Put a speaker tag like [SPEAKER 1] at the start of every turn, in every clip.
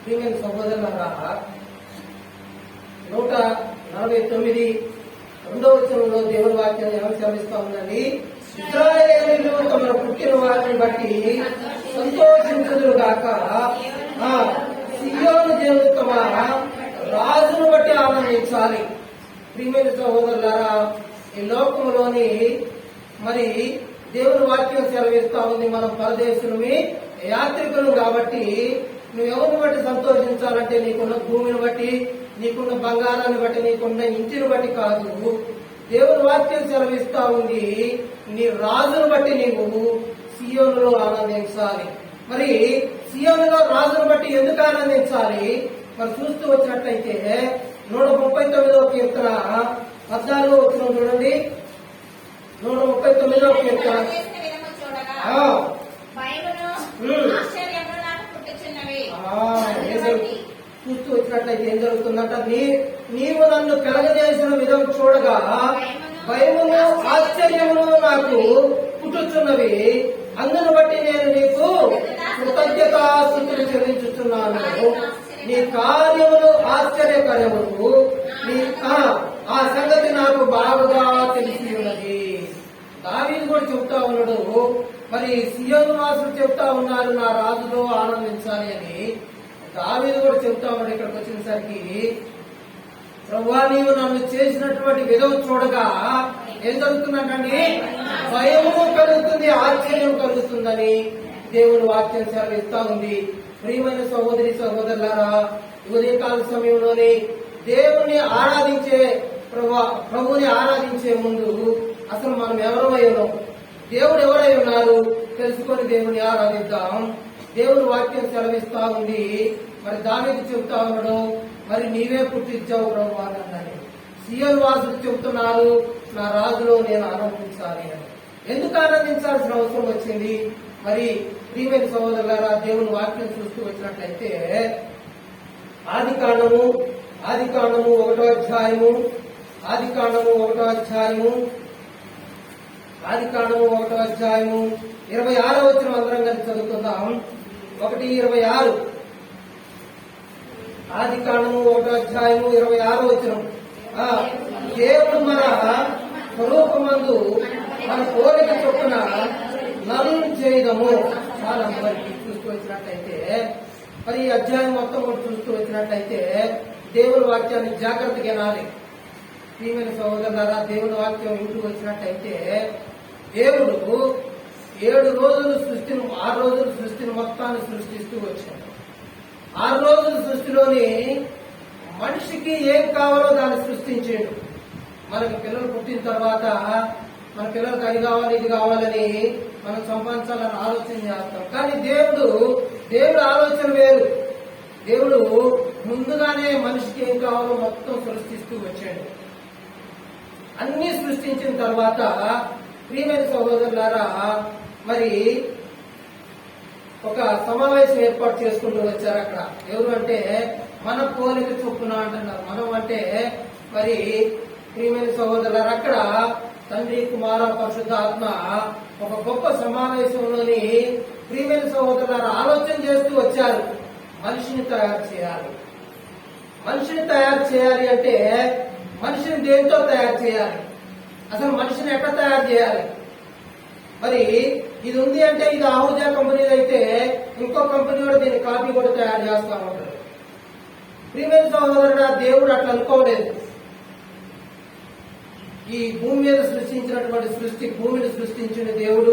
[SPEAKER 1] ప్రియమైన సహోదరులారా, 149 రెండవ వచనంలో దేవుని వాక్యం ఏమని సెలవిస్తా ఉందండి? ఇశ్రాయేలీయులు తమ పుట్టిన వారిని బట్టి సంతోషించుదురు గాక, సియోను దేవుడు తమ రాజును బట్టి ఆనందించాలి. ప్రియమైన సహోదరులారా, ఈ లోకంలోని మరి దేవుని వాక్యం సెలవిస్తా ఉంది, మనం పరదేశులమి యాత్రికులు కాబట్టి నువ్వు ఎవరిని బట్టి సంతోషించాలంటే నీకున్న భూమిని బట్టి, నీకున్న బంగారాన్ని బట్టి, నీకున్న ఇంటిని బట్టి కాదు. దేవుని వాక్యం సెలవిస్తా ఉంది, నీ రాజును బట్టి నీవు సియోనులో ఆనందించాలి. మరి సియోనులో రాజును బట్టి ఎందుకు ఆనందించాలి? మరి చూస్తూ వచ్చినట్లయితే 139వ కీర్తన 14వ వచనం చూడండి. 139వ కీర్తన చూస్తూ వచ్చినట్లయితే ఏం జరుగుతుందంట? నీవు నన్ను కలగజేసిన విధం చూడగా భయమును ఆశ్చర్యమును నాకు పుట్టుచున్నవి, అందును బట్టి నేను నీకు కృతజ్ఞతాస్తుతులు చెల్లించుచున్నాను. నీ కార్యములు ఆశ్చర్యకరములు, ఆ సంగతి నాకు బాగుగా తెలిసి ఉన్నది. దావీదు కూడా చెప్తా ఉన్నాడు, మరి సియోను వాసులు చెప్తా ఉన్నారు నా రాజులో ఆనందించాలి అని. దావీదు కూడా చెప్తా ఉన్నాడు ఇక్కడికి వచ్చినసరికి, ప్రభువా నీవు నన్ను చేసినటువంటి విధం చూడగా ఏం జరుగుతుందంటండి? భయము కలుగుతుంది, ఆశ్చర్యం కలుగుతుందని దేవుని వాక్యం సెలవిస్తా ఉంది. ప్రియమైన సహోదరి సహోదరులారా, ఉదయకాల సమయంలోనే దేవుణ్ణి ఆరాధించే ప్రభువుని ఆరాధించే ముందు అసలు మనం ఎవరమై ఉన్నాం, దేవుడు ఎవరై ఉన్నారు తెలుసుకొని దేవుని ఆరాధిద్దాం. దేవుని వాక్యం సెలవిస్తా ఉంది, మరి దావీదు చెబుతా ఉన్నాడు, మరి నీవే పుట్టించావు ప్రభు అని. సియోను వాసులు చెబుతున్నారు నా రాజులో నేను ఆనందించాలి అని. ఎందుకు ఆనందించాల్సిన అవసరం వచ్చింది? మరి ప్రియమైన సహోదరులారా, దేవుని వాక్యం చూస్తూ వచ్చినట్లయితే ఆది కాండము 1వ అధ్యాయము 1వ అధ్యాయము 26వ వచనం అందరం కలిసి చదువుకుందాం. 1:26 ఆది కాండము 1వ అధ్యాయము 26వ వచనం. దేవుడు మన స్వరూపమందు మన కోరిక చొప్పున నన్ను చేయదము. చాలా మనకి చూస్తూ వచ్చినట్లయితే, మరి ఈ అధ్యాయం మొత్తం కూడా చూస్తూ వచ్చినట్లయితే దేవుని వాక్యాన్ని జాగ్రత్తగా వినాలి. ప్రియమైన సహోదరులారా, దేవుని వాక్యం ఇంటూ వచ్చినట్లయితే దేవుడు 7 రోజులు సృష్టిని 6 రోజులు సృష్టిని మొత్తాన్ని సృష్టిస్తూ వచ్చాడు. 6 రోజుల సృష్టిలోని మనిషికి ఏం కావాలో దాన్ని సృష్టించాడు. మనకి పిల్లలు పుట్టిన తర్వాత మన పిల్లలకు అది కావాలి ఇది కావాలని మనం సంపాదించాలని ఆలోచన చేస్తాం. కానీ దేవుడు ఆలోచన వేరు. దేవుడు ముందుగానే మనిషికి ఏం కావాలో మొత్తం సృష్టిస్తూ వచ్చాడు. అన్ని సృష్టించిన తర్వాత ప్రియమైన సహోదరులారా, మరి ఒక సమావేశం ఏర్పాటు చేసుకుంటూ వచ్చారు. అక్కడ ఎవరు అంటే మన పోలిక చొప్పున అంటున్నారు. మనం అంటే మరి ప్రియమైన సహోదరులారా, అక్కడ తండ్రి కుమార పరిశుద్ధాత్మ ఒక గొప్ప సమావేశంలోని ప్రియమైన సహోదరులారా ఆలోచన చేస్తూ వచ్చారు. మనిషిని తయారు చేయాలి. మనిషిని తయారు చేయాలి అంటే మనిషిని దేంతో తయారు చేయాలి? అసలు మనిషిని ఎట్లా తయారు చేయాలి? మరి ఇది ఉంది అంటే ఇది ఆహుజా కంపెనీ అయితే ఇంకో కంపెనీ కూడా దీని కాపీ కూడా తయారు చేస్తా ఉంటారు. ప్రియమైన సహోదరుడా, దేవుడు అట్లా అనుకోలేదు. ఈ భూమి మీద సృష్టించినటువంటి భూమిని సృష్టించిన దేవుడు,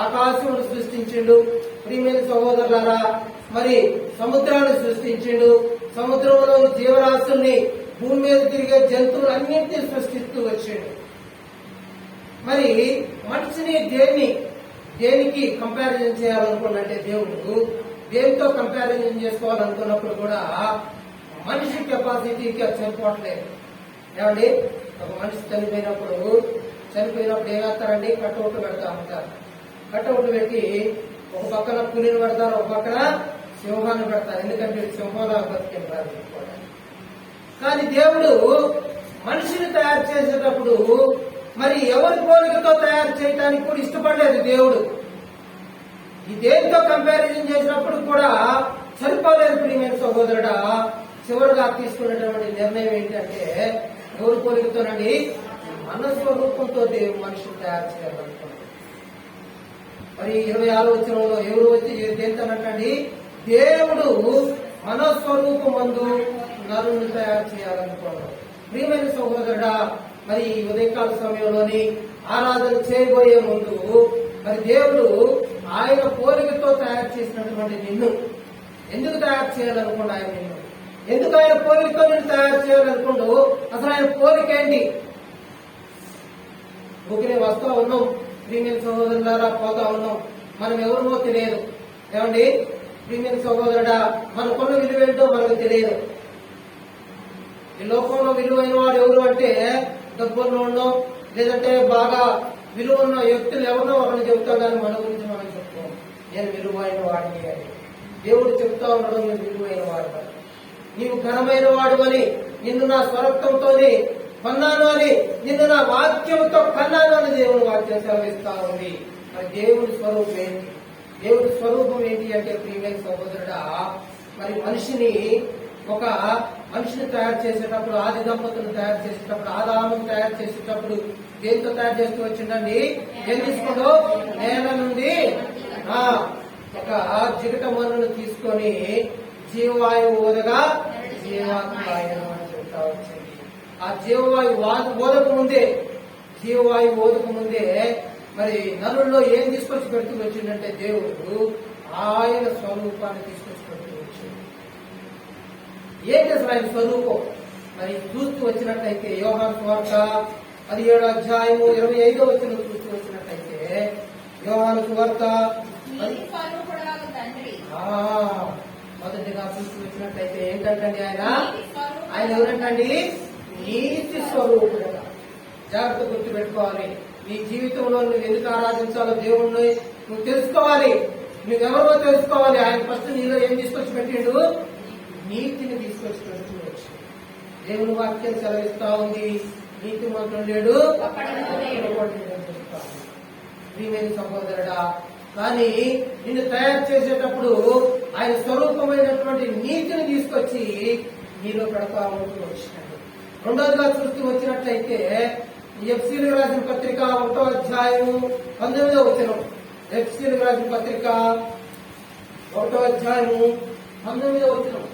[SPEAKER 1] ఆకాశమును సృష్టించిండు. ప్రియమైన సహోదరులారా, మరి సముద్రాన్ని సృష్టించిండు. సముద్రంలో జీవరాశుల్ని, భూమి మీద తిరిగే జంతువులన్నింటినీ సృష్టిస్తూ వచ్చాడు. మరి మనిషిని దేనికి కంపారిజన్ చేయాలనుకున్నట్టే దేవుడు దేనితో కంపారిజన్ చేసుకోవాలనుకున్నప్పుడు కూడా మనిషి కెపాసిటీకి అది సరిపోవట్లేదు. ఏమండి, ఒక మనిషి చనిపోయినప్పుడు ఏం చేస్తారండి? కట్అవుట్ పెడతా ఉంటారు. కట్అవుట్ పెట్టి ఒక పక్కన పులిని పెడతారు, ఒక పక్కన సింహాన్ని పెడతారు. ఎందుకంటే సింహంలో బతికింటారు. కానీ దేవుడు మనిషిని తయారు చేసేటప్పుడు మరి ఎవరి పోలికతో తయారు చేయడానికి కూడా ఇష్టపడలేదు దేవుడు. ఈ దేంతో కంపారిజన్ చేసినప్పుడు కూడా సరిపోలేదు ప్రియమైన సహోదరుడా. చివరిగా తీసుకున్నటువంటి నిర్ణయం ఏంటంటే ఎవరు పోలికతోనండి? మన స్వరూపంతో దేవుడు మనిషిని తయారు చేయాలనుకున్నాడు. మరి 26వ వచనంలో ఎవరు వచ్చి దేంతోనంటండి? దేవుడు మన స్వరూపమందు నరుని తయారు చేయాలనుకున్నాడు. ప్రియమైన సహోదరుడా, మరి ఉదయకాల సమయంలోని ఆరాధన చేయబోయే ముందు మరి దేవుడు ఆయన పోలికతో తయారు చేసినటువంటి నిన్ను ఎందుకు తయారు చేయాలనుకోండు? ఆయన నిన్ను ఎందుకు ఆయన పోలికతో నిన్ను తయారు చేయాలనుకోండు? అసలు ఆయన పోలిక ఏంటి? ఊరికే వస్తూ ఉన్నాం, ప్రియమైన సహోదరులారా, పోతా ఉన్నాం. మనం ఎవరినో తెలియదు. ఏమండి ప్రియమైన సహోదరుడా, మనకున్న విలువ ఏంటో మనకు తెలియదు. ఈ లోకంలో విలువైన వాడు ఎవరు అంటే డబ్బుల్లో లేదంటే బాగా విలువ ఉన్న వ్యక్తులు ఎవరినో ఒకరిని చెబుతాం, కానీ మన గురించి మనం చెప్పుకోం. నేను విలువైన వాడిని అని దేవుడు చెప్తా ఉన్నాడు. నేను విలువైన వాడు, నీవు ఘనమైన వాడు అని, నిన్ను నా స్వరక్తంతోనే కొన్నాను అని, నిన్ను నా వాక్యంతో కన్నాను అని దేవుని వాక్యం సెలవిస్తా ఉంది. మరి దేవుడి స్వరూపం ఏంటి? దేవుడి స్వరూపం ఏంటి అంటే ప్రియమైన సహోదరుడా, మరి మనిషిని తయారు చేసేటప్పుడు, ఆది దంపతులను తయారు చేసేటప్పుడు, ఆదామును తయారు చేసేటప్పుడు దేంతో తయారు చేస్తూ వచ్చిందండి? ఏం తీసుకోడు? నేల నుండి ఒక జిగట మన్నును తీసుకొని జీవవాయువు ఓదగా జీవాత్మాయనం అని చెప్తా వచ్చింది. ఆ జీవవాయువు ఓదక ముందే మరి నరుల్లో ఏం తీసుకొచ్చి పెడుతూ వచ్చిందంటే దేవుడు ఆయన స్వరూపాన్ని తీసుకొచ్చి పెడుతూ వచ్చింది. ఏంటి అసలు ఆయన స్వరూపం? మరి చూస్తూ వచ్చినట్లయితే యోహాను సువార్త 17వ అధ్యాయము 25వ వచనం చూస్తూ వచ్చినట్లయితే, యోహాను సువార్త మొదటిగా చూస్తూ వచ్చినట్లయితే ఏంటంటే ఆయన ఎవరంటండి? నీతి స్వరూపుడు. జాగ్రత్త గుర్తు పెట్టుకోవాలి. నీ జీవితంలో నువ్వు ఎందుకు ఆరాధించాలో దేవుణ్ణి నువ్వు తెలుసుకోవాలి. నువ్వెవరో తెలుసుకోవాలి. ఆయన ఫస్ట్ నీలో ఏం తీసుకొచ్చి పెట్టిండు? నీతిని తీసుకొచ్చి పెడుతువచ్చు. దేవుని వాక్యం సెలవిస్తా ఉంది, నీతి మాత్రం లేడు ప్రియమైన సహోదరుడా. కానీ నిన్ను తయారు చేసేటప్పుడు ఆయన స్వరూపమైనటువంటి నీతిని తీసుకొచ్చి నీలో పెడతా ఉంటూ వచ్చినాడు. రెండోదిగా చూస్తూ వచ్చినట్లయితే ఎఫ్సీలకు రాసిన పత్రిక 1వ అధ్యాయం 19వ వచనం. ఎఫ్సీలకు రాసిన పత్రిక 1వ అధ్యాయం 19వ వచనం.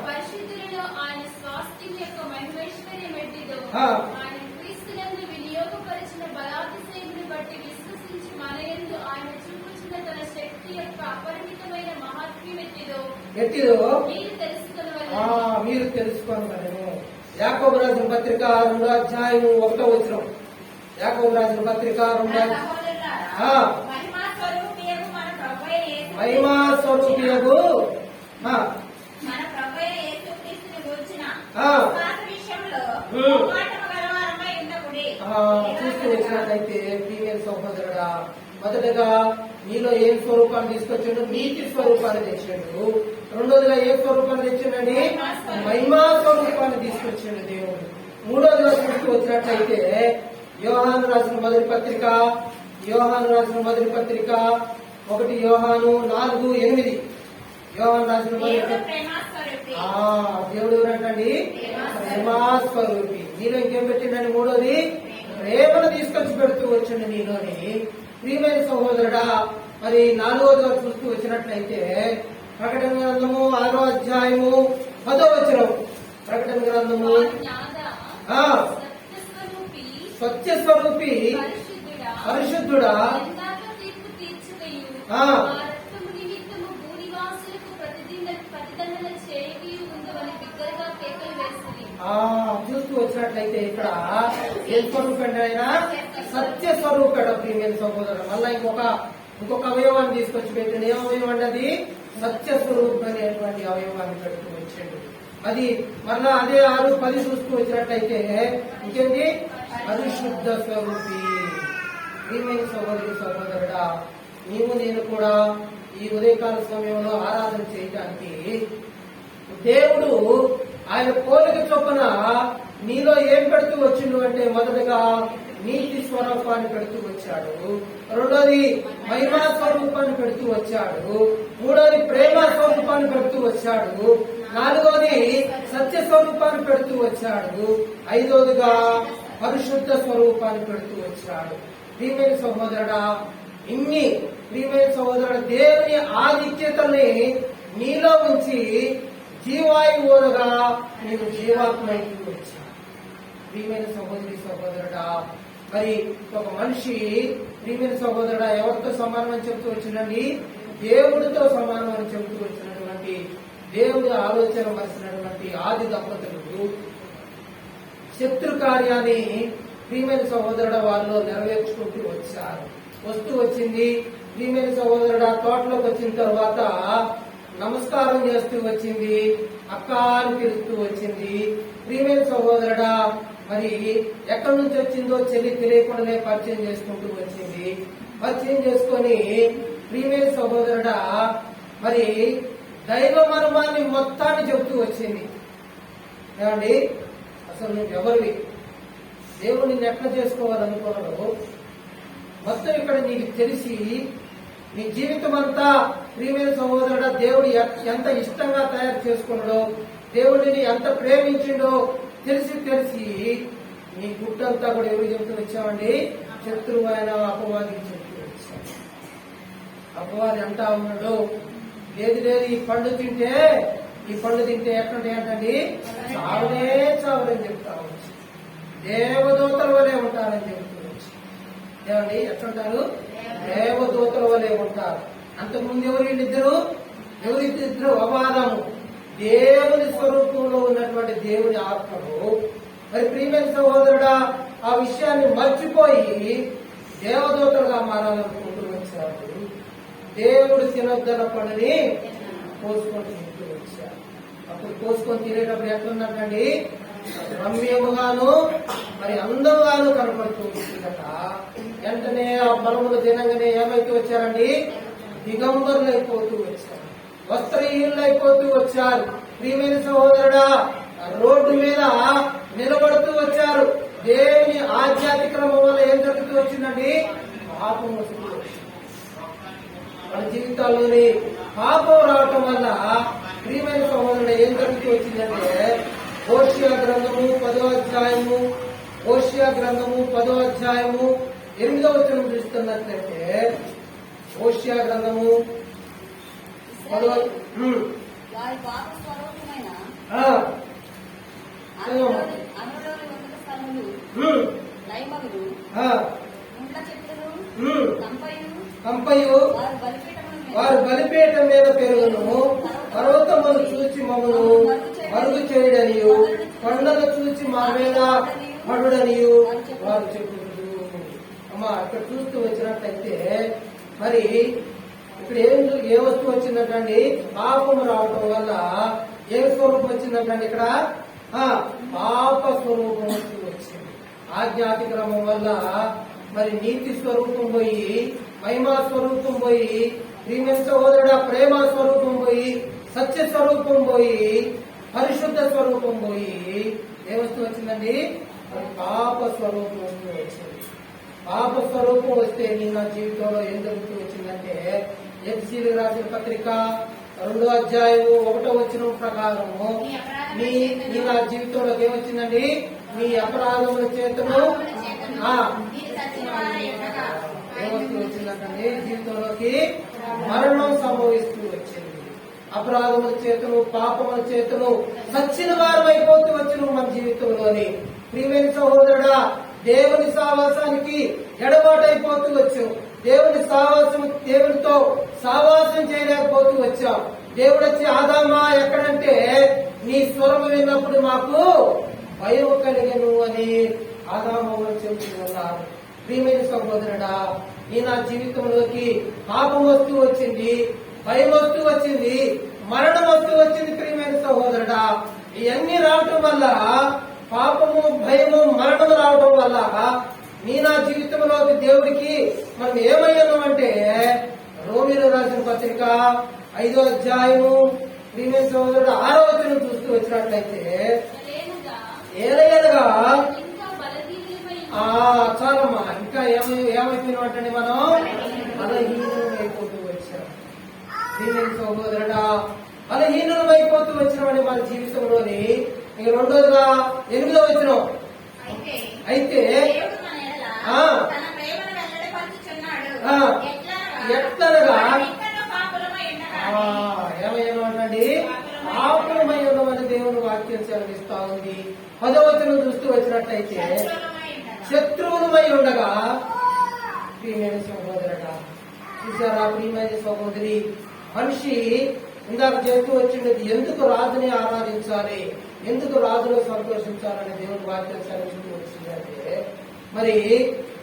[SPEAKER 2] పరిశుద్ధులలో ఆయన స్వాస్థ్యం యొక్క మహిమైశ్వర్యం ఎట్టిదో, ఆయన క్రీస్తునందు వినియోగపరిచిన బలాతిశయమును బట్టి విశ్వసించి మన యందు ఆయన చూపుచున్న తన శక్తి యొక్క అపరిమితమైన మహాత్మ్యం ఎట్టిదో
[SPEAKER 1] మీరు తెలుసుకోగలరు. యాకోబు రాసిన పత్రిక 2వ అధ్యాయం 1వ వచనం. యాకోబు రాసిన పత్రిక 2వ మహిమా స్వరూపియగు చూస్తూ వచ్చినట్లయితే ప్రియమైన సహోదరుడా, మొదటగా నీలో ఏం స్వరూపాన్ని తీసుకొచ్చాడు? నీతి స్వరూపాన్ని తెచ్చాడు. రెండోదిగా ఏ స్వరూపాన్ని తెచ్చాడండి? మహిమా స్వరూపాన్ని తీసుకొచ్చాడు దేవుడు. మూడోదిగా చూస్తూ వచ్చినట్లయితే యోహాను రాసిన మొదటి పత్రిక 1 యోహాను 4:8. యోహాను రాసిన దేవుడు ఎవరంటండి? ప్రేమాస్వరూపి. నీలో ఇంకేం పెట్టిండండి? మూడోది ప్రేమను తీసుకొచ్చి పెడుతూ వచ్చిండు నీలోని. ప్రియమైన సహోదరుడా, మరి 4వదిగా చూస్తూ వచ్చినట్లయితే ప్రకటన గ్రంథము 6వ అధ్యాయము 10వ వచనం. ప్రకటన గ్రంథము సత్యస్వరూపి పరిశుద్ధుడా చూస్తూ వచ్చినట్లయితే ఇక్కడ ఏ స్వరూపం అయినా సత్య స్వరూపడ. ప్రియమైన సహోదరుడు, మళ్ళా ఇంకొక అవయవాన్ని తీసుకొచ్చి పెట్టిన ఏ అవయవం అండి? అది సత్య స్వరూపం అనేటువంటి అవయవాన్ని పెడుతూ వచ్చాడు. అది మళ్ళా అదే 6:10 చూస్తూ వచ్చినట్లయితే ఇంకేంటి? పరిశుద్ధ స్వరూపి. ప్రియమైన సహోదరుడా, నీవు నేను కూడా ఈ ఉదయకాల సమయంలో ఆరాధన చేయడానికి దేవుడు ఆయన పోలిక చొప్పున నీలో ఏం పెడుతూ వచ్చిండు అంటే మొదటగా నీతి స్వరూపాన్ని పెడుతూ వచ్చాడు, రెండోది మహిమా స్వరూపాన్ని పెడుతూ వచ్చాడు, మూడోది ప్రేమ స్వరూపాన్ని పెడుతూ వచ్చాడు, నాలుగోది సత్య స్వరూపాన్ని పెడుతూ వచ్చాడు, ఐదోదిగా పరిశుద్ధ స్వరూపాన్ని పెడుతూ వచ్చాడు. ప్రియమైన సహోదరుడా, ఇన్ని ప్రియమైన సహోదరుడు దేవుని ఆధిక్యతల్ని నీలో ఉంచి జీవాయువులుగా నీవు జీవాత్మైకి వచ్చాడు. ప్రియమైన సహోదరి సహోదరుడా, మరి ఒక మనిషి ప్రియమైన సహోదరుడా ఎవరితో సమానం అని చెబుతూ వచ్చిందండి? దేవుడితో సమానం అని చెబుతూ వచ్చినటువంటి దేవుడి ఆలోచన మరిచినటువంటి ఆది దంపతులు శత్రు కార్యాన్ని ప్రియమైన సహోదరుడ వారిలో నెరవేర్చుకుంటూ వచ్చారు. వస్తూ వచ్చింది ప్రియమైన సహోదరుడ తోటలోకి వచ్చిన తర్వాత నమస్కారం చేస్తూ వచ్చింది, అక్క అని పిలుస్తూ వచ్చింది. ప్రియమైన సహోదరుడా, మరి ఎక్కడి నుంచి వచ్చిందో చెల్లి తెలియకుండానే పరిచయం చేసుకుంటూ వచ్చింది. పరిచయం చేసుకొని ప్రియమైన సహోదరుడా మరి దైవ మర్మాన్ని మొత్తాన్ని చెబుతూ వచ్చింది. ఏమండి, అసలు నువ్వు ఎవరివి, దేవుడు నిన్ను ఎట్లా చేసుకోవాలనుకున్నాడు మొత్తం ఇక్కడ నీకు తెలిసి నీ జీవితం అంతా ప్రియమైన సహోదరుడా దేవుడు ఎంత ఇష్టంగా తయారు చేసుకున్నాడో, దేవుడిని ఎంత ప్రేమించిండో తెలిసి నీ గుట్టంతా కూడా ఎవరు చెబుతూ వచ్చామండి? శత్రువు ఆయన అపవాదికి చెబుతూ వచ్చాడు. అపవాది అంటా ఉన్నాడు, లేదు ఈ పండు తింటే ఎట్లుంటాయి అంటండి, చావని చెప్తా వచ్చి దేవదూతల వలె ఉంటారని చెబుతూ వచ్చి. ఏమండి ఎట్లుంటారు? దేవదూతల వలె ఉంటారు. అంతకుముందు ఎవరిద్దరు అవాదము దేవుని స్వరూపంలో ఉన్నటువంటి దేవుని ఆత్మలు. మరి ప్రియమైన సహోదరుడా, ఆ విషయాన్ని మర్చిపోయి దేవదూతలుగా మారాలనుకుంటూ వచ్చారు. దేవుడు తినొద్దన్న పండుని కోసుకొని తింటూ వచ్చారు. అప్పుడు కోసుకొని తినేటప్పుడు ఎట్లున్నట్టండి, రమ్యముగాను మరి అందముగాను కనపడుతూ ఉంటుందట. వెంటనే ఆ బలములు తినగానే ఏమైతే వచ్చారండి? దిగంబరులు అయిపోతూ వచ్చారు, వస్త్రహీనులు అయిపోతూ వచ్చారు. ప్రియమైన సహోదరుడా, రోడ్డు మీద నిలబడుతూ వచ్చారు. దేవుని ఆధ్యాత్మిక్రమం వల్ల ఏం జరుగుతూ వచ్చిందండి? పాపం వస్తూ వచ్చింది. మన జీవితాల్లోని పాపం రావటం వల్ల ప్రియమైన సహోదరుడు ఏం జరుగుతూ వచ్చిందంటే, హోషియా గ్రంథము 10వ అధ్యాయము 8వ వచనం చూస్తున్నట్లయితే, హోషియా గ్రంథము 10వ కంపయు వారు బలిపీఠం మీద పెరుగును, పర్వతమును చూచి మమ్మను మరుగు చేయడనియు, కొండను చూచి మా మీద పడుడనియు వారు చెప్పుకుంటూ. అమ్మా ఇక్కడ చూస్తూ వచ్చినట్లయితే మరి ఇక్కడ ఏ వస్తువు వచ్చిందంటండి? పాపము రావటం వల్ల ఏ స్వరూపం వచ్చిందంటండి? ఇక్కడ పాప స్వరూపం వచ్చింది. ఆధ్యాత్మిక్రమం వల్ల మరి నీతి స్వరూపం పోయి, మహిమా స్వరూపం పోయి, ప్రియమైన సహోదరుడా ప్రేమ స్వరూపం పోయి, సత్య స్వరూపం పోయి, పరిశుద్ధ స్వరూపం పోయి ఏ వస్తువు వచ్చిందండి? పాప స్వరూపం వచ్చింది. పాప స్వరూపం వస్తే నీ నా జీవితంలో ఏం జరుగుతూ వచ్చిందంటే, ఎఫెసీయులకు రాసిన పత్రిక 2వ అధ్యాయము 1వ వచనం ప్రకారము నీ నా జీవితంలోకి ఏమొచ్చిందండి? నీ అపరాధముల చేతను ఏమొస్తూ వచ్చిందంటే జీవితంలోకి మరణం సంభవిస్తూ వచ్చింది. అపరాధముల చేతను, పాపముల చేతను సచ్చిన వారం అయిపోతూ వచ్చిన మన జీవితంలోని ప్రియమైన సహోదరుడా, దేవుని సావాసానికి ఎడబాటు అయిపోతూ వచ్చావు. దేవునితో సావాసం చేయలేకపోతూ వచ్చావు. దేవుడు వచ్చి, ఆదామా ఎక్కడంటే నీ స్వరము విన్నప్పుడు మాకు భయం కలిగను అని ఆదామను చెబుతున్నారు. ప్రియమైన సహోదరుడా, నీ నా జీవితంలోకి పాపం వస్తూ వచ్చింది, భయం వస్తూ వచ్చింది, మరణం వస్తూ వచ్చింది. ప్రియమైన సహోదరుడా, ఇవన్నీ రావటం వల్ల, పాపము, భయము, మరణము రావటం వల్ల నీ నా జీవితంలోకి దేవుడికి మనం ఏమయ్యాను అంటే, రోమీయులకు రాసిన పత్రిక 5వ అధ్యాయము ప్రియమైన సహోదరుడు 6వ వచనం చూస్తూ వచ్చినట్లయితే వచ్చినట్లయితే
[SPEAKER 2] ఏలయనగా
[SPEAKER 1] ఏలయనగా
[SPEAKER 2] ఇంకా బలహీనులమై
[SPEAKER 1] చాలమ్మా, ఇంకా ఏమైపోయినాం అంటే మనం బలహీనమైపోతూ వచ్చాం. దీని సహోదరుడా, బలహీనమైపోతూ వచ్చినామని మన జీవితంలోని ఇక రెండోదిగా 8వ వచనం. అయితే ఎట్లనగా ఏమయ్యానండి, పాపులమై ఉన్నామని దేవుని వాక్యం సెలవిస్తా ఉంది. 10వ వచనం చూస్తూ వచ్చినట్లయితే శత్రువులమై ఉండగా ప్రియమైన సహోదరుడా, చూసారా ప్రియమైన సహోదరి, మనిషి ఇందాక చేస్తూ వచ్చినది ఎందుకు రాజుని ఆరాధించాలి, ఎందుకు రాజులో సంతోషించాలని దేవుని వాక్యం సెలవిస్తూ వచ్చిందంటే, మరి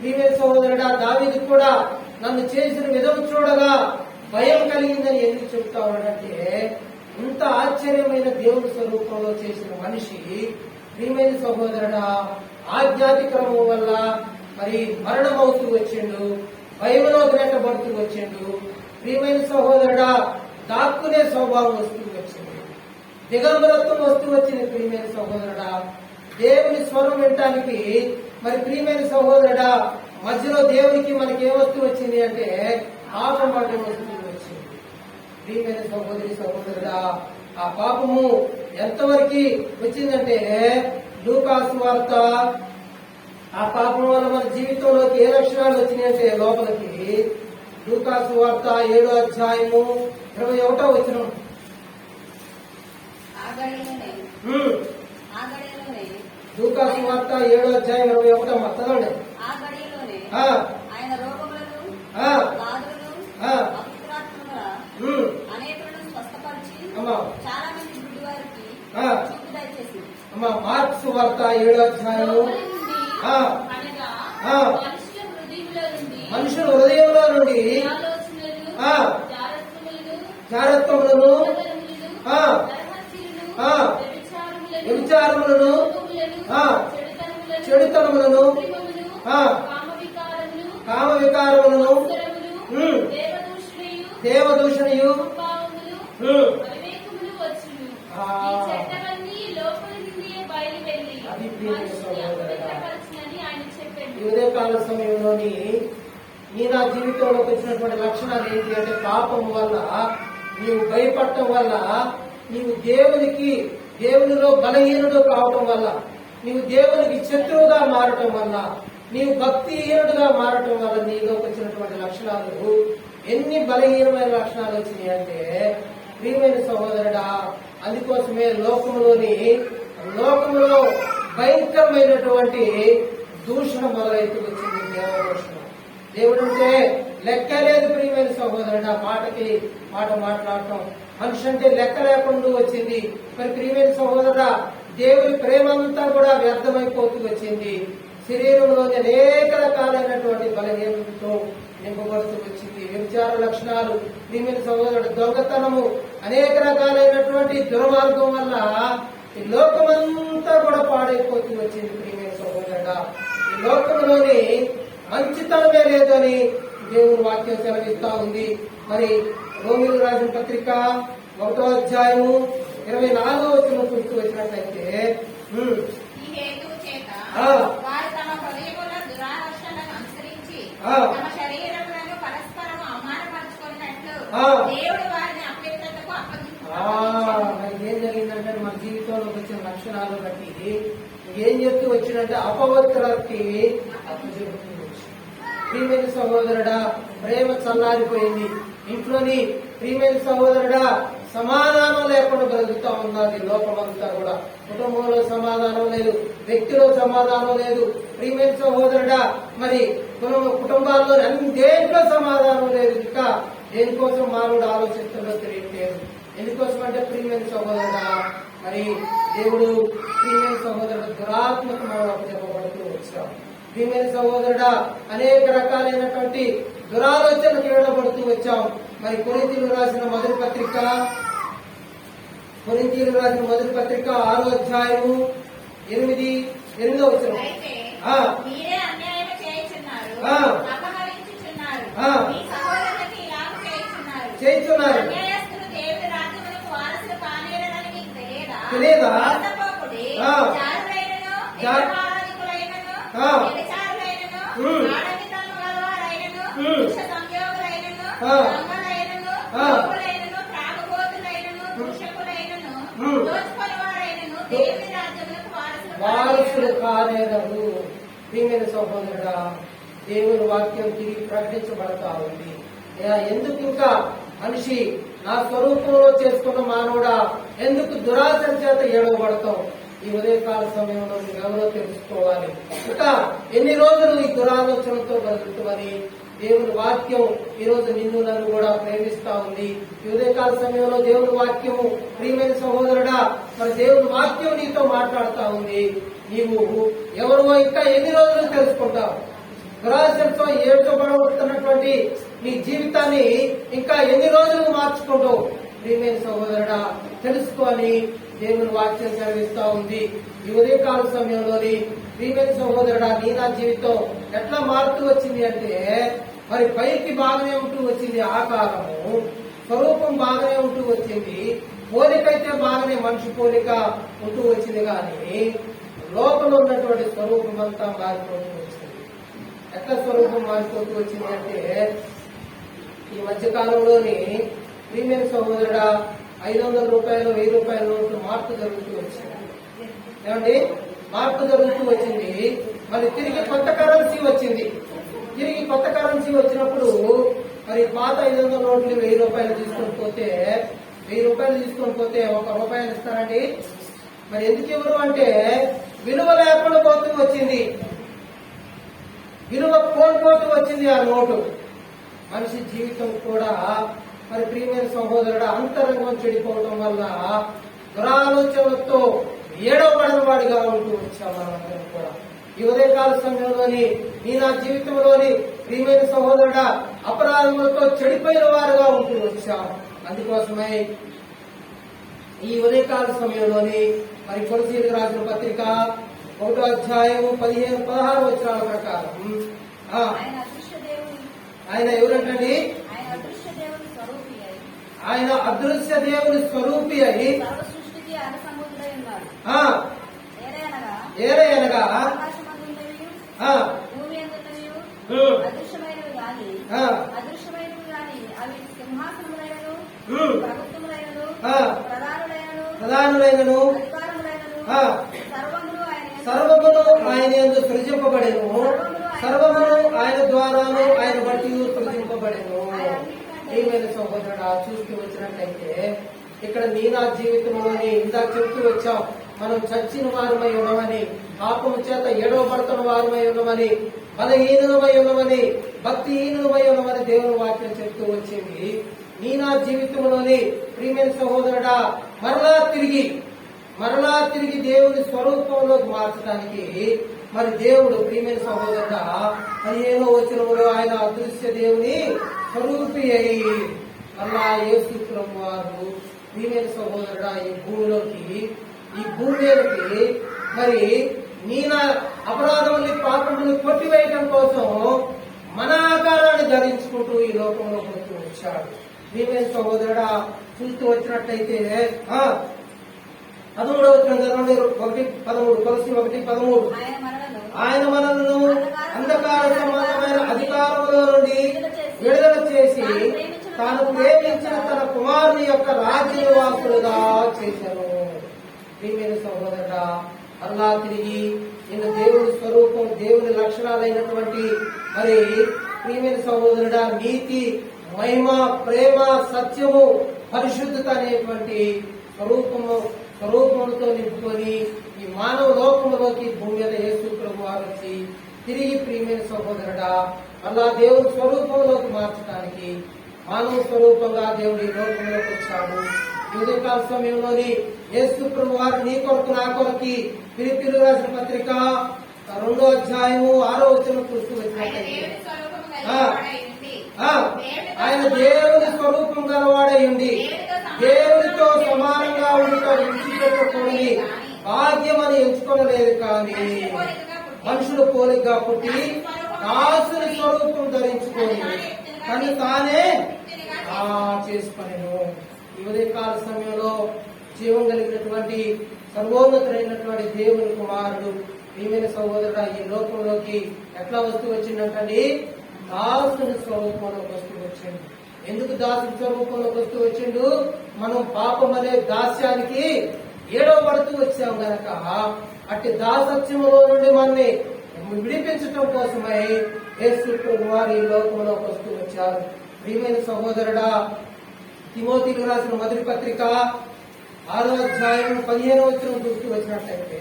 [SPEAKER 1] ప్రియమైన సహోదరుడా, దావీదు కూడా నన్ను చేసిన విధం చూడగా భయం కలిగిందని ఎందుకు చెప్తా ఉన్నాడంటే, ఇంత ఆశ్చర్యమైన దేవుని స్వరూపంలో చేసిన మనిషి ప్రియమైన సహోదరుడా ఆధ్యాత్మికము వల్ల మరి మరణమవుతూ వచ్చిండు, భయంలో నెట్టబడుతూ వచ్చిండు. ప్రియమైన సహోదరుడా దాక్కునే స్వభావం వస్తూ వచ్చింది, దిగంబరత్వం వస్తూ వచ్చింది. ప్రియమైన సహోదరుడా దేవుని స్వరం వినటానికి మరి ప్రియమైన సహోదరుడా మధ్యలో దేవునికి మనకి ఏ వస్తూ వచ్చింది అంటే పాపం వస్తూ వచ్చింది. ప్రియమైన సహోదరి సహోదరుడా, ఆ పాపము ఎంతవరకు వచ్చిందంటే లూకాసు వార్త, ఆ పాపం వల్ల మన జీవితంలోకి ఏ లక్షణాలు వచ్చినాయంటే లోపలికి లూకాసు వార్త 7వ అధ్యాయము 21వ వచనం. లూకాసు వార్త 7వ అధ్యాయం 21వ చదవండి.
[SPEAKER 3] ఆయన రోగములను అనేకులను స్వస్థపరిచి చాలా మంది గుడ్డి వారికి చూపు దయచేసి.
[SPEAKER 1] మార్క్స్ వార్త 7వ అధ్యాయము మనుషుల హృదయంలో నుండి జారత్వములను వ్యభిచారములను చెడుతనములను కామ వికారములను దేవదూషణయు ఉదయకాల సమయంలోని నా జీవితంలోకి వచ్చినటువంటి లక్షణాలు ఏంటి అంటే పాపం వల్ల నీవు భయపడటం వల్ల, నీవు దేవునిలో బలహీనుడు కావటం వల్ల, నీవు దేవునికి శత్రువుగా మారటం వల్ల, నీవు భక్తిహీనుడుగా మారటం వల్ల నీలోకి వచ్చినటువంటి లక్షణాలు ఎన్ని బలహీనమైన లక్షణాలు వచ్చినాయి అంటే ప్రియమైన సహోదరుడా, అందుకోసమే లోకంలో భయంకరమైనటువంటి దూషణ మొదలైతూ వచ్చింది. దేవదూషణ, దేవుడు అంటే లెక్క లేదు. ప్రియమైన సహోదరుడా, మాట మాట్లాడటం, మనిషి అంటే లెక్క లేకుండా వచ్చింది. మరి ప్రియమైన సహోదరుడా, దేవుని ప్రేమంతా కూడా వ్యర్థమైపోతూ వచ్చింది. శరీరంలోని అనేక రకాలైనటువంటి బలహీనతతో నింపబడుతూ వచ్చింది. వ్యభిచార లక్షణాలు, ప్రియమైన సహోదరుడు దొంగతనము, అనేక రకాలైనటువంటి దుర్మార్గం వల్ల ఈ లోకమంతా కూడా పాడైపోతూ వచ్చింది. ప్రియమైన సహోదరుడా, ఈ లోకంలోని మంచితనమే లేదని దేవుని వాక్యం సెలవిస్తా ఉంది. మరి రోమిలకు రాసిన పత్రిక 1వ అధ్యాయము 24వ వచనం చూస్తూ వచ్చినట్లయితే ఏం జరిగిందంటే మన జీవితంలోకి వచ్చిన లక్షణాలు బట్టి ఏం చెప్తూ వచ్చిందంటే అపవిత్రకి అప్పచెబుతూ వచ్చింది. ప్రియమైన సహోదరుడా, ప్రేమ చల్లారిపోయింది ఇంట్లోని. ప్రియమైన సహోదరుడా, సమాధానం లేకుండా బ్రతుకుతా ఉన్నది లోకమంతా కూడా. కుటుంబంలో సమాధానం లేదు, వ్యక్తిలో సమాధానం లేదు. ప్రియమైన సహోదరుడా, మరి కుటుంబాల్లో అన్ని దేంట్లో సమాధానం లేదు. ఇంకా దేనికోసం మానవుడు ఆలోచిస్తుందో తెలియట్లేదు. ఎందుకోసం అంటే ప్రియమైన సహోదరుడా, మరి దేవుడు ప్రియమైన సహోదరుడు దురాత్మకమైన చెప్పబడుతూ వచ్చాం. ప్రియమైన సహోదరుడా, అనేక రకాలైనటువంటి దురాలోచనకు ఏడబడుతూ వచ్చాం. మరి కొరింథీయులకు రాసిన మొదటి పత్రిక 6వ అధ్యాయము 8వ వచనం. చేయుచున్నారు. తెలియదా?
[SPEAKER 3] మోసపోకుడి.
[SPEAKER 1] ఆ.
[SPEAKER 3] జారులైనను,
[SPEAKER 1] జారు-
[SPEAKER 3] విగ్రహారాధికులైనను,
[SPEAKER 1] ఆ.
[SPEAKER 3] వ్యభిచారులైనను, ఆడపితనము గలవారైనను,
[SPEAKER 1] ఉమ్.
[SPEAKER 3] పురుష సంయోగులైనను,
[SPEAKER 1] ఆ.
[SPEAKER 3] దొంగలైనను,
[SPEAKER 1] ఆ.
[SPEAKER 3] లోకులైనను, త్రాగుబోతులైనను, దూషకులైనను,
[SPEAKER 1] ఉమ్.
[SPEAKER 3] దోచుకొనివారైనను దేవుని రాజ్యమునకు
[SPEAKER 1] వారసులు కానేరరు. ప్రియమైన సహోదరుడా, దేవుని వాక్యం తిరిగి ప్రకటించబడతా ఉంది. ఎందుకు ఇంకా మనిషి నా స్వరూపంలో చేసుకున్న మానవుడా ఎందుకు దురాశల చేత ఏడవబడతాం? ఈ ఉదయకాల సమయంలో ఎవరో తెలుసుకోవాలి. ఇంకా ఎన్ని రోజులు ఈ దురాలోచనతో బ్రతుకుతామని దేవుని వాక్యం ఈ రోజు నిన్ను నన్ను కూడా ప్రేమిస్తా ఉంది. ఈ ఉదయకాల సమయంలో దేవుని వాక్యము, ప్రియమైన సహోదరుడా, మరి దేవుని వాక్యం నీతో మాట్లాడుతా ఉంది. నీవు ఎవరో ఇంకా ఎన్ని రోజులు తెలుసుకుంటావు? దురాశలతో ఏడ్చబడుతున్నటువంటి నీ జీవితాన్ని ఇంకా ఎన్ని రోజులు మార్చుకుంటావు? ప్రియమైన సహోదరుడా, తెలుసుకొని దేవుని వాక్యం చదివిస్తా ఉంది. ఈ ఉదయకాల సమయంలోని ప్రియమైన సహోదరుడా, నీ నా జీవితం ఎట్లా మారుతూ వచ్చింది అంటే, మరి పైకి బాగానే ఉంటూ వచ్చింది, ఆకారము స్వరూపం బాగానే ఉంటూ వచ్చింది, పోలికైతే బాగానే మనిషి పోలిక ఉంటూ వచ్చింది, కానీ లోపల ఉన్నటువంటి స్వరూపం అంతా మారిపోతూ వచ్చింది. ఎట్లా స్వరూపం మారిపోతూ వచ్చింది అంటే, ఈ మధ్యకాలంలోని ప్రీమియం సహోదరుడా 500 రూపాయలు 1000 రూపాయల నోట్లు మార్పు జరుగుతూ వచ్చింది. ఏమండి, మార్పు జరుగుతూ వచ్చింది. మరి తిరిగి కొత్త కరెన్సీ వచ్చింది. తిరిగి కొత్త కరెన్సీ వచ్చినప్పుడు మరి పాత 500 నోట్లు 1000 రూపాయలు తీసుకొని పోతే 1000 రూపాయలు తీసుకొని పోతే 1 రూపాయలు ఇస్తారండి. మరి ఎందుకు ఇవ్వరు అంటే, విలువ లేకుండా పోతూ వచ్చింది, విలువ కోల్పోతూ వచ్చింది ఆ నోటు. మనిషి జీవితం కూడా మరి ప్రియమైన సహోదరుడు అంతరంగం చెడిపోవడం వల్ల దురాలోచనలతో ఏడవబడిన వాడిగా ఉంటూ వచ్చాం మనందరం కూడా. ఈ ఉదయకాల సమయంలోని నీ నా జీవితంలోని ప్రియమైన సహోదరుడ అపరాధములతో చెడిపోయిన వారుగా ఉంటూ వచ్చాం. అందుకోసమై ఈ ఉదయకాల సమయంలోని మరి కొలసీలకు రాసిన పత్రిక 1వ అధ్యాయము 15-16 వచనాల ప్రకారం ఆయన ఎవరంటండి? ఆయన అదృశ్య దేవుని స్వరూపి అయి ఏరయనగా
[SPEAKER 3] అదృశ్యమైనవి గాని అవి సింహాసనములైనను ప్రభుత్వములైనను
[SPEAKER 1] ప్రధానులైనను సర్వమును ఆయన యందు సృజింపబడెను, సర్వమును ఆయన ద్వారాను ఆయన బట్టి సృజింపబడెను. ఏమైనా సహోదరుడా, చూస్తూ వచ్చినట్లయితే ఇక్కడ నీ నా జీవితంలోని ఇందాక చెప్తూ వచ్చాం, మనం చచ్చిన వారమై ఉన్నామని, పాపము చేత ఏడవబడుతున్న వారమై ఉన్నామని, బలహీనమై ఉన్నామని, భక్తిహీనమై ఉన్నామని దేవుని వాక్యం చెప్తూ వచ్చింది. నీ నా జీవితంలోని ప్రియమైన సహోదరుడా మరలా తిరిగి దేవుని స్వరూపంలోకి మార్చడానికి మరి దేవుడు ప్రియమైన సహోదరుడా 15వ వచనంలో ఆయన అదృశ్య దేవుని స్వరూపి అయి మళ్ళా యేసు ప్రభువు వారు ప్రియమైన సహోదరుడా ఈ భూమి మీదకి మరి నీ నా అపరాధముల్ని పాపములను కొట్టివేయటం కోసం మన ఆకారాన్ని ధరించుకుంటూ ఈ లోకంలో పోతూ వచ్చాడు. ప్రియమైన సహోదరుడా, చూస్తూ వచ్చినట్లయితే 13వ వచనం చదవండి. 1:13 కొలసీ 1:13 ఆయన మనలను అంధకార సంబంధమైన అధికారములో నుండి విడుదల చేసి తాను ప్రేమించిన తన కుమారుని యొక్క రాజ్య నివాసులుగా చేశారు. ప్రియమైన సహోదరుడా, అల్లా తిరిగి నిన్ను దేవుని స్వరూపం, దేవుని లక్షణాలైనటువంటి మరి ప్రియమైన సహోదరుడా నీతి, మహిమ, ప్రేమ, సత్యము, పరిశుద్ధత అనేటువంటి స్వరూపములతో నింపుకొని ఈ మానవ లోకంలోకి భూమి మీద యేసు ప్రభు వారు వచ్చి తిరిగి ప్రియమైన సహోదరుడా అలా దేవుని స్వరూపంలోకి మార్చడానికి మానవ స్వరూపంగా దేవుడు ఈ లోకంలోకి వచ్చాడు. ఉదయకాల సమయంలోని యేసు ప్రభు వారు నీ కొరకు నా కొరకి ఫిలిప్పీయులకు రాసిన పత్రిక 2వ అధ్యాయము 6వ వచనం చూస్తూ వచ్చినట్లయితే ఆయన దేవుని స్వరూపం గలవాడై ఉండి దేవునితో సమానంగా విడిచిపెట్టకూడని భాగ్యమని ఎంచుకోలేదు, కానీ మనుషులు పోలికగా పుట్టి దాసుని స్వరూపం ధరించుకొని కానీ తానే చేసుకునేను. ఈ ఉదయకాల సమయంలో జీవం కలిగినటువంటి సర్వోన్నతుడైనటువంటి దేవుని కుమారుడు. ప్రియమైన సహోదరుడు, ఈ లోకంలోకి ఎట్లా వస్తూ వచ్చిందంటే దాసుని స్వరూపంలోకి వస్తూ వచ్చిండు. ఎందుకు దాసుని స్వరూపంలోకి వస్తూ వచ్చిండు? మనం పాపం అనే దాస్యానికి ఏడవబడుతూ వచ్చాం గనక అట్టి దాసత్యములో నుండి మనల్ని విడిపించటం కోసమై యేసు ప్రభువు వారు ఈ లోకంలోకి వస్తూ వచ్చారు. ప్రియమైన సహోదరుడా, తిమోతికి రాసిన మొదటి పత్రిక 6వ అధ్యాయం 15వ వచనం చూస్తూ వచ్చినట్లయితే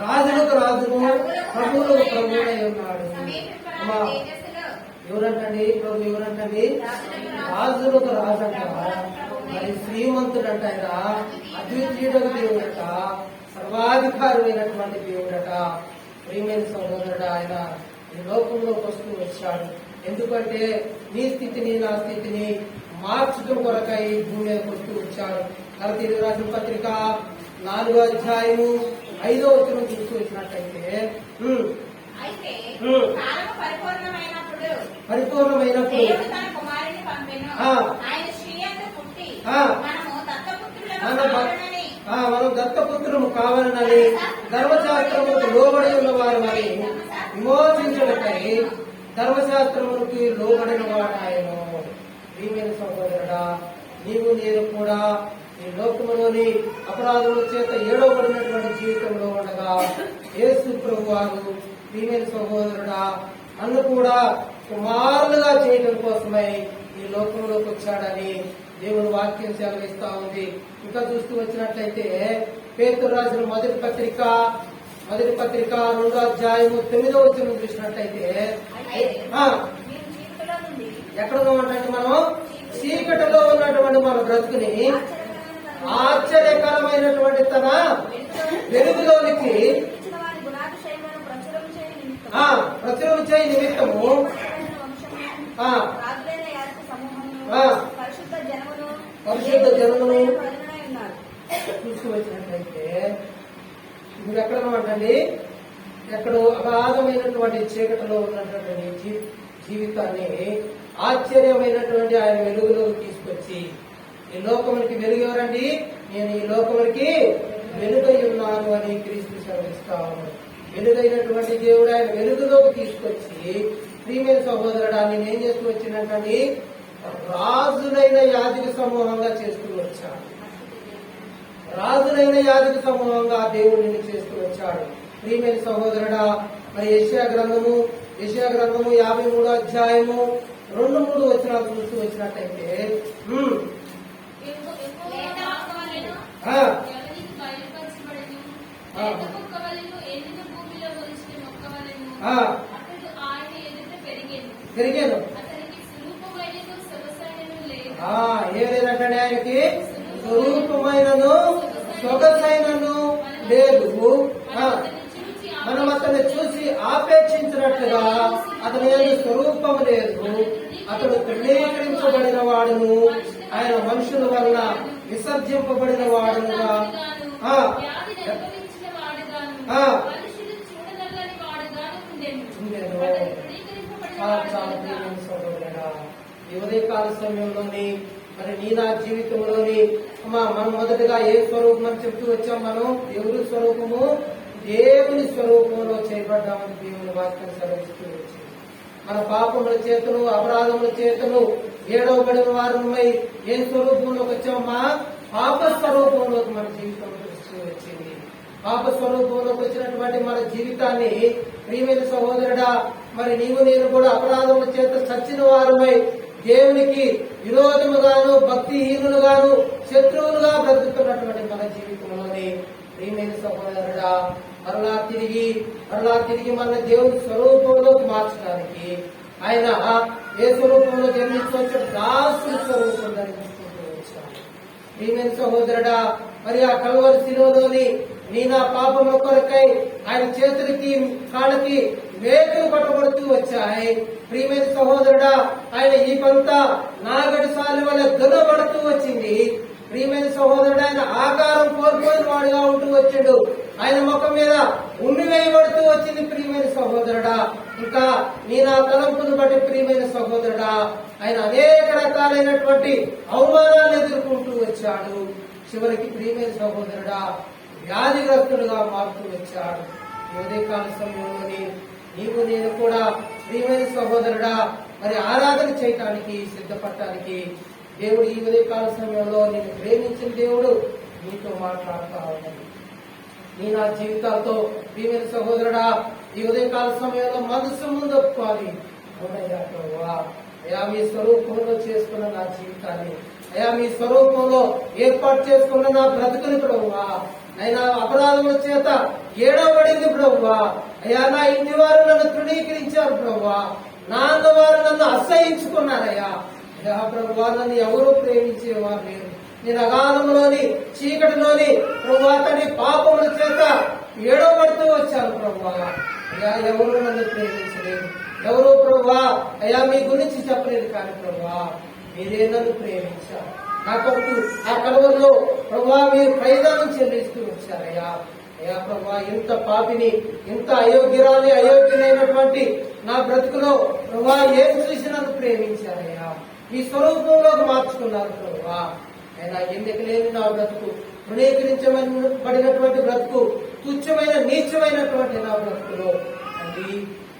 [SPEAKER 1] రాజులకు రాజును ప్రభువులకు ప్రభువునై ఉన్నాడు. ఎవరంటండి ప్రభు? ఎవరంటండి? రాజులకు రాజు అంట. మరి శ్రీమంతుడంట, ఆయన అద్వితీయుడకు దేవుడట, సర్వాధికారమైనటువంటి దేవుడట. ప్రియమైన సహోదరుడు, ఆయన ఈ లోకంలోకి వస్తూ వచ్చాడు. ఎందుకంటే నీ స్థితిని నా స్థితిని మార్చడం కొరకై భూమి మీదకి వస్తూ వచ్చాడు. గలతీయులకు రాసిన పత్రిక 4వ అధ్యాయము 5వ వచనం చూస్తూ వచ్చినట్లయితే పరిపూర్ణమైనప్పుడు మనం దత్తపుత్రము కావాలని ధర్మశాస్త్రములకు లోబడి ఉన్నవారు అని విమోచించడకై ధర్మశాస్త్రమునికి లోబడిన వాడాయను. ప్రియమైన సహోదరుడా, నీవు నేను కూడా ఈ లోకములోని అపరాధముల చేత ఏడవబడినటువంటి జీవితంలో ఉండగా యేసు ప్రభు వారు ప్రియమైన సహోదరుడా నన్ను కూడా కుమారులుగా చేయడం కోసమై ఈ లోకంలోకి వచ్చాడని దేవుని వాక్యం సెలవిస్తా ఉంది. ఇంకా చూస్తూ వచ్చినట్లయితే పేతురు రాసిన మొదటి పత్రిక 2వ అధ్యాయము 9వ వచనం చూసినట్లయితే ఎక్కడ ఉన్నామంటే మనం చీకటిలో ఉన్నటువంటి మన బ్రతుకుని ఆశ్చర్యకరమైనటువంటి తన వెలుగులోనికి ప్రచురం చేయ నిమిత్తము పరిశుద్ధ జనమును చూస్తూ వచ్చినట్లయితే ఇప్పుడు ఎక్కడ ఉన్నామంటండి? ఎక్కడో అగాధమైనటువంటి చీకటిలో ఉన్నటువంటి జీవితాన్ని ఆశ్చర్యమైనటువంటి ఆయన వెలుగులోకి తీసుకొచ్చి ఈ లోకమునికి వెలుగు ఎవరండి? నేను ఈ లోకమునికి వెలుగై ఉన్నాను అని క్రీస్తు సెలవిస్తాను. వెలుగైనటువంటి దేవుడు ఆయన వెలుగులోకి తీసుకొచ్చి ప్రియమైన సహోదరుడాన్ని నేను చేస్తూ వచ్చినట్టండి రాజులైన యాజక సమూహంగా చేస్తూ వచ్చాడు. రాజులైన యాజక సమూహంగా దేవుడిని చేస్తూ వచ్చాడు. ప్రియమైన సహోదరుడా, మరి యెషయా గ్రంథము 53వ అధ్యాయము 2-3 వచనాలు చూస్తూ వచ్చినట్టయితే పెరిగాను. ఏం లేదంటే ఆయనకి స్వరూపమైనను సొగసైనను లేదు. మనం అతన్ని చూసి ఆపేక్షించినట్లుగా అతని స్వరూపం లేదు. అతడు తృణీకరించబడిన వాడును, ఆయన మనుషుల వలన విసర్జింపబడిన వాడునుగా ఈ ఉదయకాల సమయంలోని మరి నీ నా జీవితంలోని మనం మొదటగా ఏ స్వరూపం అని చెప్తూ వచ్చాం? మనం దేవుని స్వరూపము, దేవుని స్వరూపంలో చేయబడ్డామని దేవుని వాక్యం సెలవిస్తూ వచ్చింది. మన పాపముల చేతను అపరాధముల చేతను ఏడవబడిన వారమై ఏ స్వరూపంలోకి వచ్చామా? పాప స్వరూపంలోకి మన జీవితంలో వచ్చింది. పాప స్వరూపంలోకి వచ్చినటువంటి మన జీవితాన్ని ప్రియమైన సహోదరుడా, మరి నీవు నేను కూడా అపరాధముల చేత చచ్చిన వారమై దేవునికి విరోధముగాను భక్తిహీనులుగాను శత్రువులుగా బ్రతుకుతున్నటువంటి మన జీవితంలోని ప్రియమైన సహోదరుడా మరలా తిరిగి మన దేవుని స్వరూపంలోకి మార్చడానికి ఆయన ఏ స్వరూపంలో జన్మించవచ్చు? దాసుని స్వరూపం ధరించుకుంటూ వచ్చాడు. ప్రియమైన సహోదరుడా, మరి ఆ కల్వరి శిలువలోని నీ నా పాపముల కొరకై ఆయన చేతులకి కాళ్ళకి వేకులు పట్టబడుతూ వచ్చాయి. ప్రియమైన సహోదరుడా, ఆయన ఈ పంత నాగడిసాలి వల్ల దున్నబడుతూ వచ్చింది. ప్రియమైన సహోదరుడు, ఆయన ఆకారం కోల్పోయిన వాడుగా ఉంటూ వచ్చాడు. ఆయన ముఖం మీద ఉమ్మి వేయబడుతూ వచ్చింది ప్రియమైన సహోదరుడా. ఇంకా నీ నా తలంపును బట్టి ప్రియమైన సహోదరుడా, ఆయన అనేక రకాలైనటువంటి అవమానాలు ఎదుర్కొంటూ వచ్చాడు. చివరికి ప్రియమైన సహోదరుడా వ్యాధిగ్రస్తుడుగా మారుతూ వచ్చాడు. ఈ ఉదయకాల సమయంలోని నీవు నేను కూడా ప్రియమైన సహోదరుడా మరి ఆరాధన చేయటానికి సిద్ధపడటానికి దేవుడు ఈ ఉదయకాల సమయంలో నేను ప్రేమించిన దేవుడు నీతో మాట్లాడుతూ ఉన్నాడు. నీ నా జీవితాలతో ప్రియమైన సహోదరుడా ఈ ఉదయకాల సమయంలో మనసు ముందు ఒప్పుకోవాలి. అవునయ్యా ప్రభువా, అయా మీ స్వరూపంలో చేసుకున్న నా జీవితాన్ని, అయా మీ స్వరూపంలో ఏర్పాటు చేసుకున్న నా బ్రతుకుని ప్రభువా, అయినా అపరాధముల చేత ఏడవబడింది ప్రభువా, అయా నా ఇంటి వారు నన్ను తృణీకరించారు ప్రభువా, నా అన్నవారు నన్ను అసహించుకున్నారయ్యా. అయా ప్రభువా, నన్ను ఎవరూ ప్రేమించేవారు లేరు. నేను అగాధంలోని చీకటిలోని ప్రభువా తండ్రి పాపముల చేత ఏడవబడుతూ వచ్చాను ప్రభువా. అయ్యా ఎవరు నన్ను ప్రేమించలేదు, ఎవరు ప్రభువా అయ్యా మీ గురించి చెప్పలేదు, కానీ ప్రభువా మీరే నన్ను ప్రేమించారు. నా కొరకు ఆ కలువలో ప్రభువా మీరు ప్రయోజనం చెల్లిస్తూ వచ్చారయ్యా. అయ్యా ప్రభువా ఇంత పాపిని, ఇంత అయోగ్యులైనటువంటి నా బ్రతుకులో ప్రభువా ఏం చూసి నన్ను ప్రేమించారయ్యా. మీ స్వరూపంలోకి మార్చుకున్నారు ప్రభువా. అయినా ఎన్నిక లేని నా బ్రతుకు, తృణీకరించబడినటువంటి బ్రతుకు, తుచ్చమైన నీచమైనటువంటి నా బ్రతుకులో అది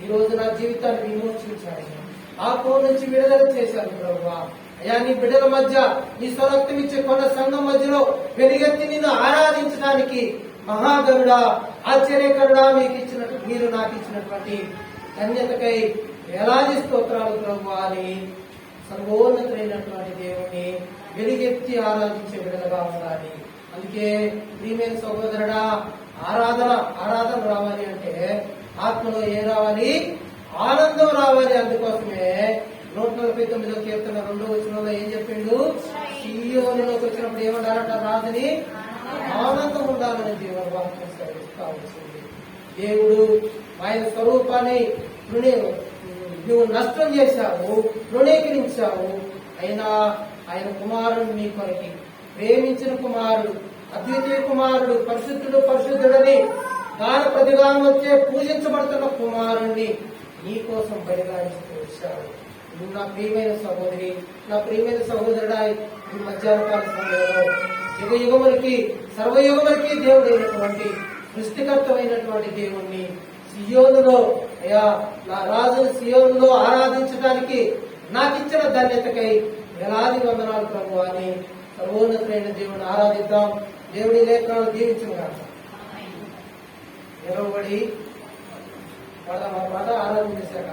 [SPEAKER 1] ఈ రోజు నా జీవితాన్ని విమోచించారయ్యా. పాపం నుంచి విడుదల చేశారు ప్రభువా. అయ్యా నీ బిడ్డల మధ్య నీ స్వరక్తం ఇచ్చే కొండ సంఘం మధ్యలో వెలుగెత్తి నిన్ను ఆరాధించడానికి మహాగరుడా, ఆశ్చర్యకరుడా మీరు నాకు ఇచ్చినటువంటి ధన్యతకై వేలాది స్తోత్రాలు ప్రభువా అని సర్వోన్నతులైనటువంటి దేవుని వెలుగెత్తి ఆరాధించే బిడ్డలుగా ఉండాలి. అందుకే ప్రియమైన సహోదరుడా ఆరాధన రావాలి అంటే ఆత్మలో ఏం రావాలి? ఆనందం రావాలి. అందుకోసమే 149వ కీర్తన 2వ వచనంలో ఏం చెప్పిండు? సీయోనులోకి వచ్చినప్పుడు ఏమన్నారట? రాజుని ఆనందం ఉండాలని దేవుడు వాక్యం సెలవిస్తా వచ్చింది. దేవుడు ఆయన స్వరూపాన్ని నువ్వు నష్టం చేశావు, తృణీకరించావు. అయినా ఆయన కుమారుడు నీ కొరకి, ప్రేమించిన కుమారుడు, అద్వితీయ కుమారుడు, పరిశుద్ధుడని దాని ప్రతిగానం వచ్చే పూజించబడుతున్న కుమారుణ్ణి నీ కోసం బలిగానిస్తూ వచ్చాడు. నువ్వు నా ప్రియమైన సహోదరి, నా ప్రియమైన సహోదరుడా, ఈ మధ్యాహ్నకాల సమయంలో యుగయుగములకి సర్వయుగములకి దేవుడైనటువంటి సృష్టికర్తమైనటువంటి దేవుణ్ణి సియోనులో అయ్యా నా రాజును సియోనులో ఆరాధించడానికి నాకు ఇచ్చిన ధన్యతకై వేలాది వందనాలు ప్రభు అని సర్వోన్నతులైన దేవుని ఆరాధిద్దాం. దేవుడి లేఖనాలు దీవించును గాక. నిలవబడి ఆరాధన చేశాక